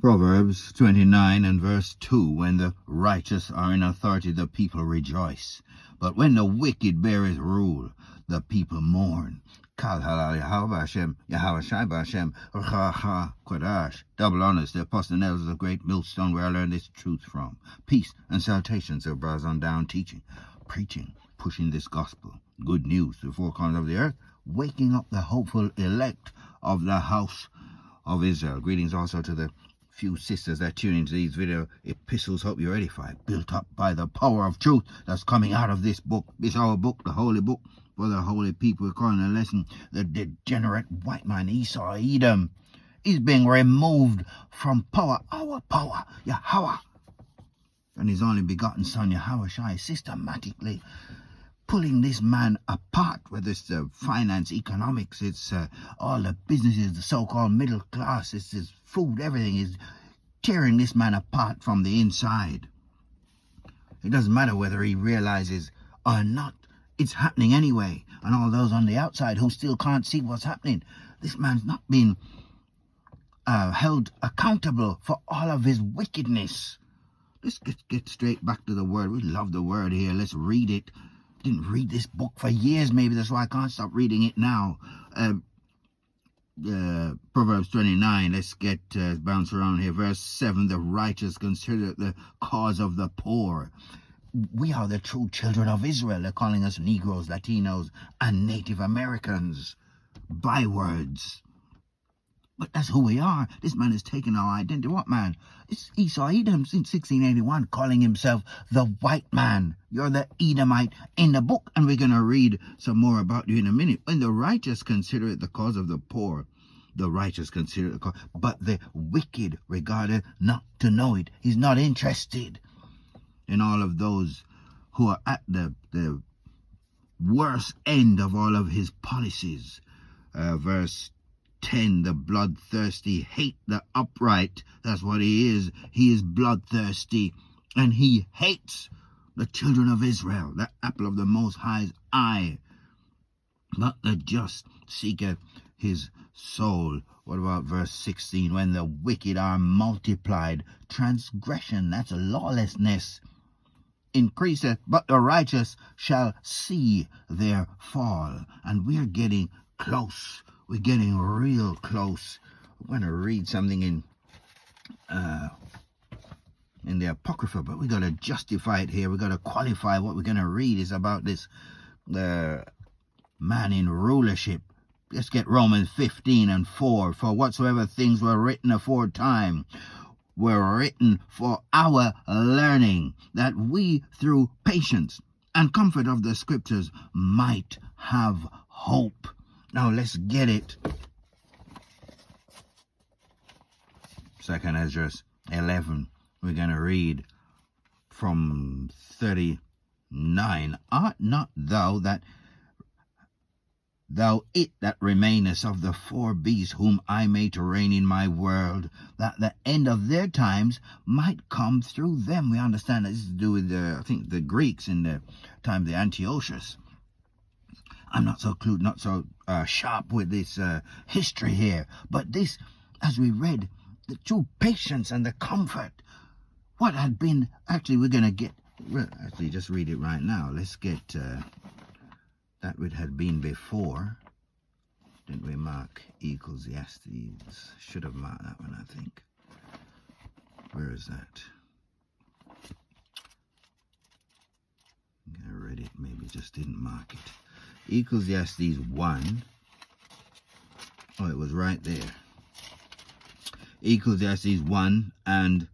Proverbs 29 and verse 2, when the righteous are in authority, the people rejoice. But when the wicked beareth rule, the people mourn. Kal halal Yahweh Hashem, Yahweh Shai Hashem, Racha Kodash. Double honors, the apostle nails of the great millstone where I learned this truth from. Peace and salutations, so brows on down, teaching, preaching, pushing this gospel, good news to the four corners of the earth, waking up the hopeful elect of the house of Israel. Greetings also to the few sisters that tune into these video epistles. Hope you're edified, built up by the power of truth that's coming out of this book. This our book, the holy book for the holy people. We're calling a lesson the degenerate white man Esau-Edom is being removed from power. Our power, Yahweh, and his only begotten son Yahweh Shai, systematically pulling this man apart, whether it's the finance, economics, it's all the businesses, the so-called middle class, it's his food, everything is tearing this man apart from the inside. It doesn't matter whether he realizes or not. It's happening anyway. And all those on the outside who still can't see what's happening, this man's not being held accountable for all of his wickedness. Let's get straight back to the word. We love the word here. Let's read it. Didn't read this book for years, maybe that's why I can't stop reading it now. Proverbs 29, let's get bounce around here. Verse 7, the righteous consider the cause of the poor. We are the true children of Israel. They're calling us Negroes, Latinos, and Native Americans. Bywords. But that's who we are. This man is taking our identity. What man? It's Esau-Edom since 1681, calling himself the white man. You're the Edomite in the book, and we're going to read some more about you in a minute. When the righteous consider it the cause of the poor, the righteous consider it the cause, but the wicked regarded not to know it. He's not interested in all of those who are at the worst end of all of his policies. Verse 10, the bloodthirsty hate the upright. That's what he is. He is bloodthirsty, and he hates the children of Israel, the apple of the Most High's eye. But the just seeketh his soul. What about verse 16? When the wicked are multiplied, transgression, that's lawlessness, increaseth, but the righteous shall see their fall. And we're getting close. We're getting real close. We're going to read something in the Apocrypha, but we got to justify it here. We got to qualify what we're going to read is about this man in rulership. Let's get Romans 15 and 4. For whatsoever things were written aforetime were written for our learning, that we through patience and comfort of the scriptures might have hope. Now let's get it. 2nd Ezra 11. We're going to read from 39. Art not thou it that remainest of the four beasts whom I made to reign in my world, that the end of their times might come through them? We understand that this is to do with I think the Greeks in the time of the Antiochus. I'm not so sharp with this history here, but this, as we read, the true patience and the comfort, what had been, actually we're going to get, actually just read it right now. Let's get that which had been before. Didn't we mark Ecclesiastes? Should have marked that one, I think. Where is that? I read it, maybe just didn't mark it. Ecclesiastes 1. Oh, it was right there. Ecclesiastes 1 and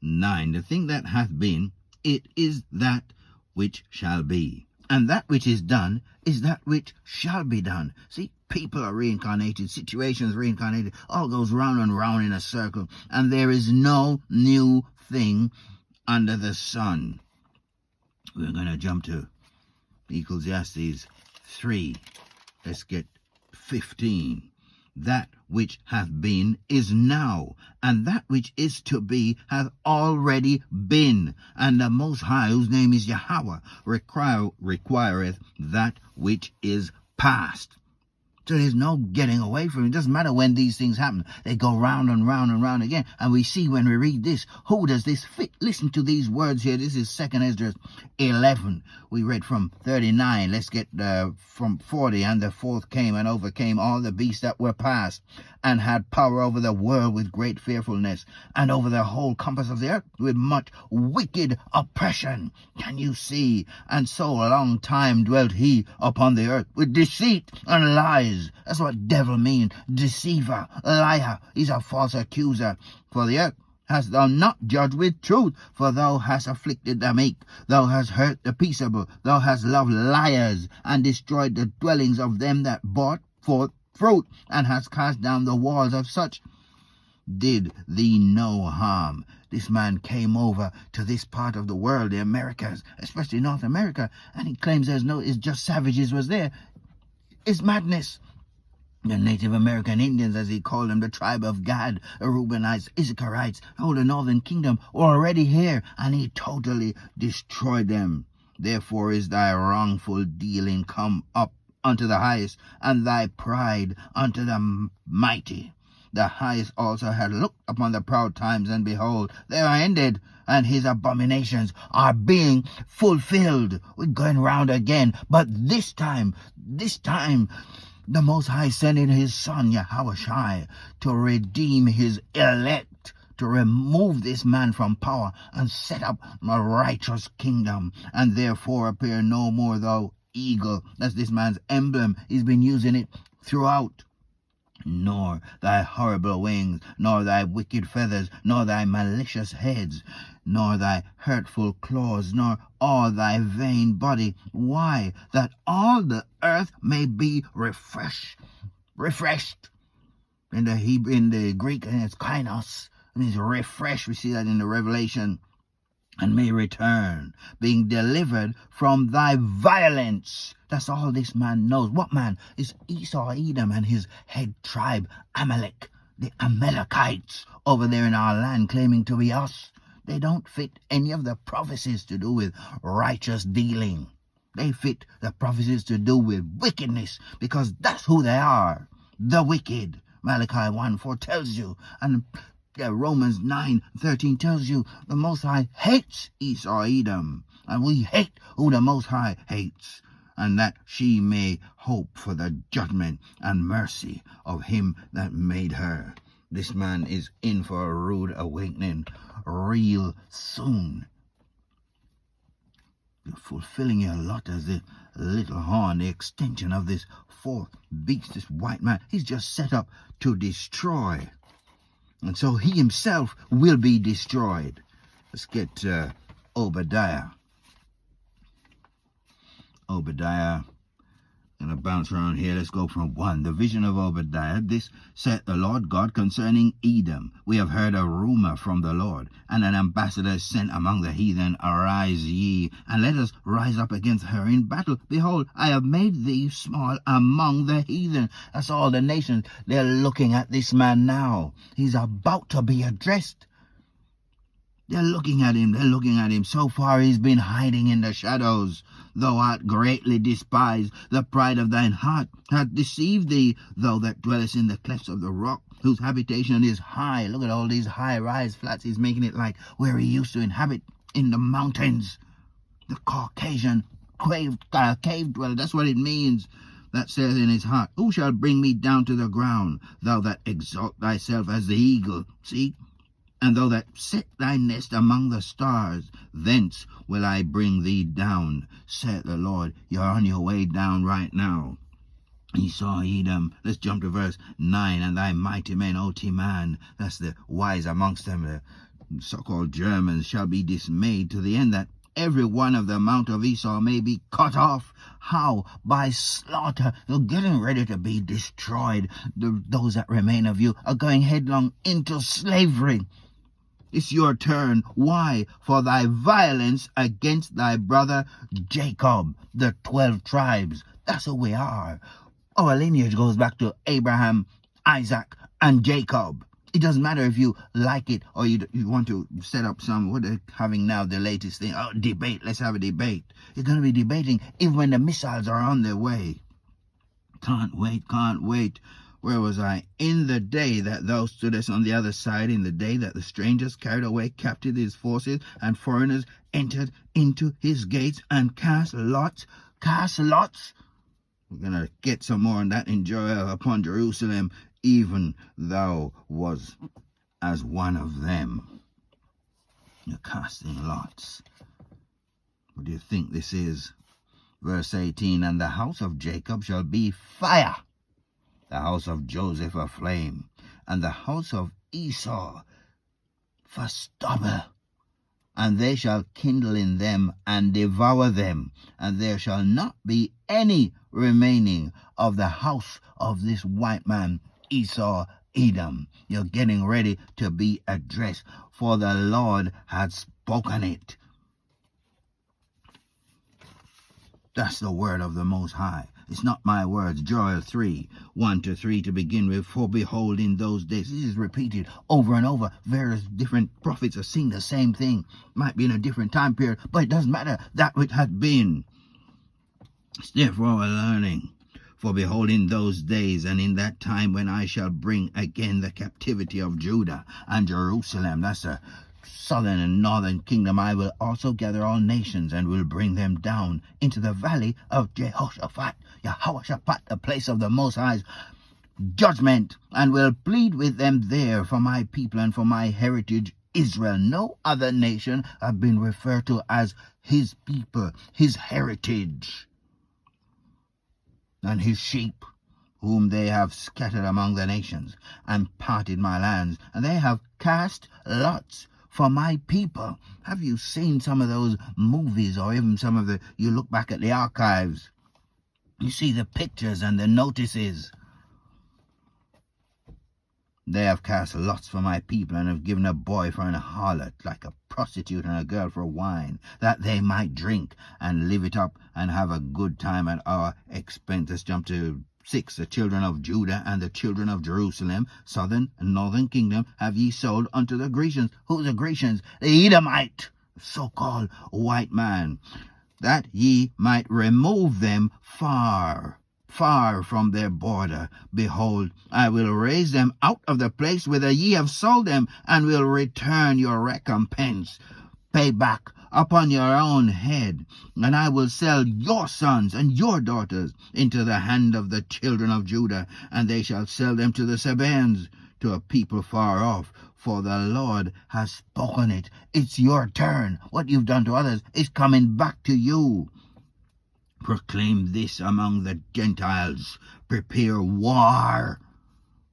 9. The thing that hath been, it is that which shall be. And that which is done is that which shall be done. See, people are reincarnated, situations reincarnated, all goes round and round in a circle. And there is no new thing under the sun. We're going to jump to Ecclesiastes 3. Let's get 15. That which hath been is now, and that which is to be hath already been. And the Most High, whose name is Yahweh, requireth that which is past So there's no getting away from it. It doesn't matter when these things happen. They go round and round and round again. And we see when we read this, who does this fit? Listen to these words here. This is 2 Esdras 11. We read from 39. Let's get from 40. And the fourth came and overcame all the beasts that were past, and had power over the world with great fearfulness, and over the whole compass of the earth with much wicked oppression. Can you see? And so a long time dwelt he upon the earth with deceit and lies. That's what devil means. Deceiver, liar. He's a false accuser. For the earth hast thou not judged with truth, for thou hast afflicted the meek, thou hast hurt the peaceable, thou hast loved liars, and destroyed the dwellings of them that brought forth fruit, and hast cast down the walls of such did thee no harm. This man came over to this part of the world, the Americas, especially North America, and he claims it's just savages was there. It's madness. The Native American Indians, as he called them, the tribe of Gad, Reubenites, Issacharites, all the northern kingdom, were already here, and he totally destroyed them. Therefore is thy wrongful dealing come up unto the highest, and thy pride unto the mighty. The highest also had looked upon the proud times, and behold, they are ended, and his abominations are being fulfilled. We're going round again, but this time, the Most High sending his Son, Yahushua, to redeem his elect, to remove this man from power and set up a righteous kingdom, and therefore appear no more thou eagle. That's this man's emblem. He's been using it throughout. Nor thy horrible wings, nor thy wicked feathers, nor thy malicious heads, nor thy hurtful claws, nor all thy vain body. Why? That all the earth may be refreshed. In the Hebrew, in the Greek, it's kainos. It means refresh. We see that in the Revelation. And may return, being delivered from thy violence. That's all this man knows. What man? Is Esau-Edom and his head tribe, Amalek, the Amalekites, over there in our land, claiming to be us. They don't fit any of the prophecies to do with righteous dealing. They fit the prophecies to do with wickedness, because that's who they are, the wicked. Malachi 1:4 tells you, and Romans 9:13 tells you the Most High hates Esau-Edom, and we hate who the Most High hates, and that she may hope for the judgment and mercy of him that made her. This man is in for a rude awakening real soon. You're fulfilling your lot as the little horn, the extension of this fourth beast, this white man. He's just set up to destroy. And so he himself will be destroyed. Let's get Obadiah. Obadiah. Going to bounce around here. Let's go from 1. The vision of Obadiah. This saith the Lord God concerning Edom. We have heard a rumor from the Lord, and an ambassador is sent among the heathen. Arise ye, and let us rise up against her in battle. Behold, I have made thee small among the heathen. That's all the nations. They're looking at this man now. He's about to be addressed. They're looking at him. So far he's been hiding in the shadows. Thou art greatly despised. The pride of thine heart hath deceived thee. Thou that dwellest in the clefts of the rock, whose habitation is high. Look at all these high-rise flats. He's making it like where he used to inhabit, in the mountains. The Caucasian cave dweller. That's what it means. That says in his heart, who shall bring me down to the ground? Thou that exalt thyself as the eagle. See? And thou that set thy nest among the stars, thence will I bring thee down, saith the Lord. You're on your way down right now. Esau-Edom. Let's jump to verse 9. And thy mighty men, O Timan, that's the wise amongst them, the so-called Germans, shall be dismayed to the end that every one of the mount of Esau may be cut off. How? By slaughter. They're getting ready to be destroyed. Those that remain of you are going headlong into slavery. It's your turn. Why? For thy violence against thy brother Jacob, the 12 tribes. That's who we are. Our lineage goes back to Abraham, Isaac, and Jacob. It doesn't matter if you like it or you want to set up some, what they're having now, the latest thing. Oh, debate. Let's have a debate. You're going to be debating even when the missiles are on their way. Can't wait, can't wait. Where was I? In the day that thou stoodest on the other side, in the day that the strangers carried away captive his forces, and foreigners entered into his gates and cast lots. Cast lots. We're going to get some more on that in Joel upon Jerusalem. Even thou was as one of them. You're casting lots. What do you think this is? Verse 18, and the house of Jacob shall be fire, the house of Joseph a flame, and the house of Esau for stubble. And they shall kindle in them and devour them, and there shall not be any remaining of the house of this white man, Esau-Edom. You're getting ready to be addressed, for the Lord had spoken it. That's the word of the Most High. It's not my words. Joel 3, 1-3 to begin with. For behold, in those days, this is repeated over and over. Various different prophets are saying the same thing. Might be in a different time period, but it doesn't matter. That which had been. Therefore we're learning. For behold, in those days and in that time when I shall bring again the captivity of Judah and Jerusalem. That's a southern and northern kingdom. I will also gather all nations and will bring them down into the valley of Jehoshaphat, the place of the Most High's judgment, and will plead with them there for my people and for my heritage Israel. No other nation have been referred to as his people, his heritage, and his sheep, whom they have scattered among the nations, and parted my lands, and they have cast lots for my people. Have you seen some of those movies, or even some of you look back at the archives, you see the pictures and the notices. They have cast lots for my people, and have given a boy for an harlot, like a prostitute, and a girl for wine, that they might drink and live it up and have a good time at our expense. Let's jump to 6. The children of Judah and the children of Jerusalem, southern and northern kingdom, have ye sold unto the Grecians. Who are the Grecians? The Edomite, so-called white man, that ye might remove them far from their border. Behold, I will raise them out of the place whither ye have sold them, and will return your recompense. Pay back upon your own head, and I will sell your sons and your daughters into the hand of the children of Judah, and they shall sell them to the Sabaeans, to a people far off. For the Lord has spoken it. It's your turn. What you've done to others is coming back to you. Proclaim this among the Gentiles. Prepare war.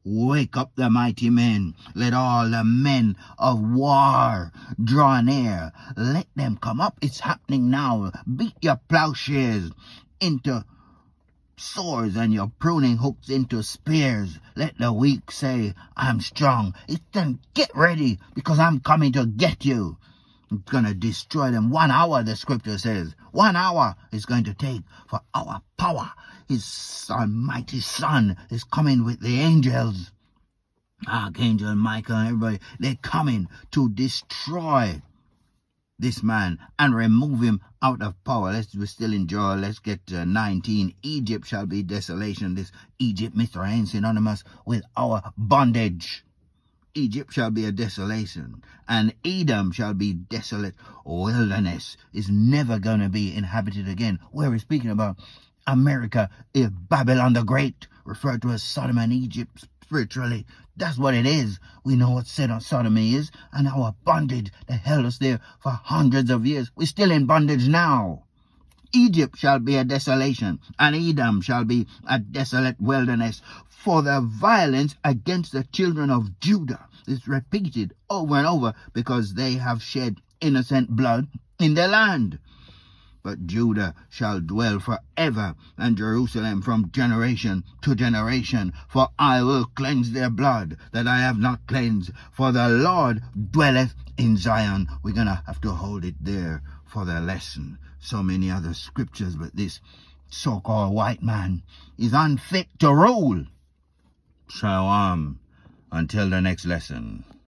Wake up the mighty men. Let all the men of war draw near. Let them come up. It's happening now. Beat your plowshares into swords and your pruning hooks into spears. Let the weak say, I'm strong. It's then get ready, because I'm coming to get you. I'm going to destroy them. 1 hour, the scripture says. 1 hour is going to take for our power. His almighty Son is coming with the angels. Archangel Michael and everybody. They're coming to destroy this man and remove him out of power. We're still in Joel. Let's get to 19. Egypt shall be desolation. This Egypt, Mithraim, synonymous with our bondage. Egypt shall be a desolation, and Edom shall be desolate wilderness. Is never going to be inhabited again. Where we're speaking about America is Babylon the Great, referred to as Sodom and Egypt spiritually. That's what it is. We know what Sodom is, and our bondage that held us there for hundreds of years. We're still in bondage now. Egypt shall be a desolation, and Edom shall be a desolate wilderness, for the violence against the children of Judah is repeated over and over, because they have shed innocent blood in their land. But Judah shall dwell forever, and Jerusalem from generation to generation. For I will cleanse their blood that I have not cleansed, for the Lord dwelleth in Zion. We're going to have to hold it there for the lesson. So many other scriptures, but this so-called white man is unfit to rule. Shalom. Until the next lesson.